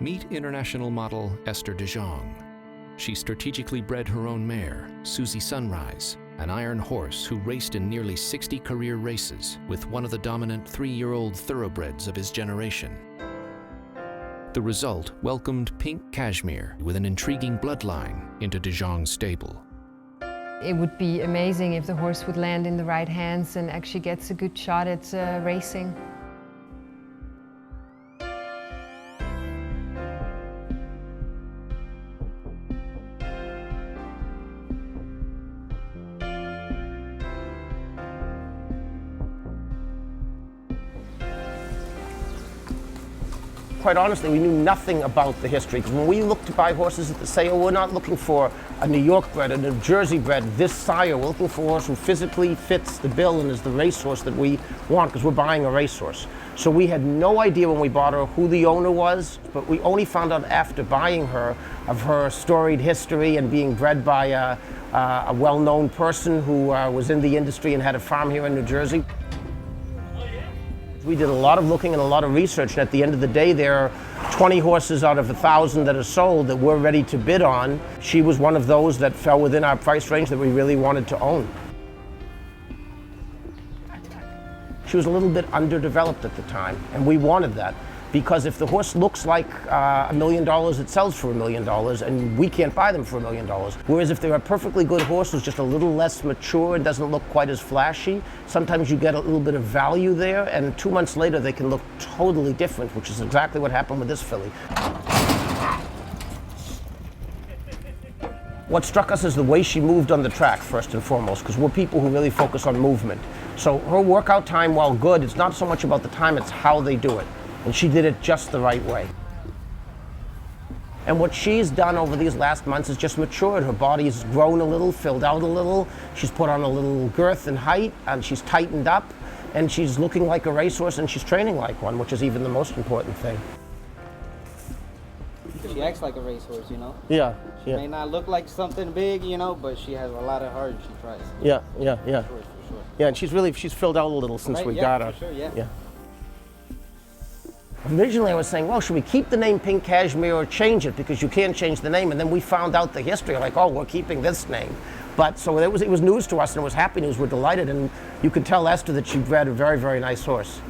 Meet international model Esther de Jong. She strategically bred her own mare, Susie Sunrise, an iron horse who raced in nearly 60 career races with one of the dominant 3-year-old thoroughbreds of his generation. The result welcomed Pink Cashmere with an intriguing bloodline into de Jong's stable. It would be amazing if the horse would land in the right hands and actually gets a good shot at racing. Quite honestly, we knew nothing about the history, because when we look to buy horses at the sale, we're not looking for a New York bred, a New Jersey bred, this sire. We're looking for a horse who physically fits the bill and is the racehorse that we want, because we're buying a racehorse. So we had no idea when we bought her who the owner was, but we only found out after buying her of her storied history and being bred by a well-known person who was in the industry and had a farm here in New Jersey. We did a lot of looking and a lot of research, and at the end of the day, there are 20 horses out of 1,000 that are sold that we're ready to bid on. She was one of those that fell within our price range that we really wanted to own. She was a little bit underdeveloped at the time, and we wanted that, because if the horse looks like $1 million, it sells for $1 million, and we can't buy them for $1 million. Whereas if they're a perfectly good horse who's just a little less mature and doesn't look quite as flashy, sometimes you get a little bit of value there, and 2 months later they can look totally different, which is exactly what happened with this filly. What struck us is the way she moved on the track, first and foremost, because we're people who really focus on movement. So her workout time, while good, it's not so much about the time, it's how they do it. And she did it just the right way. And what she's done over these last months is just matured. Her body's grown a little, filled out a little. She's put on a little girth and height, and she's tightened up, and she's looking like a racehorse, and she's training like one, which is even the most important thing. She acts like a racehorse, you know? Yeah, She may not look like something big, you know, but she has a lot of heart and she tries. Yeah. For sure. Yeah, and she's filled out a little since we got her. For sure, yeah. Originally I was saying, well, should we keep the name Pink Cashmere or change it, because you can't change the name, and then we found out the history, like, oh, we're keeping this name. But so it was news to us, and it was happy news. We're delighted, and you could tell Esther that she bred a very, very nice horse.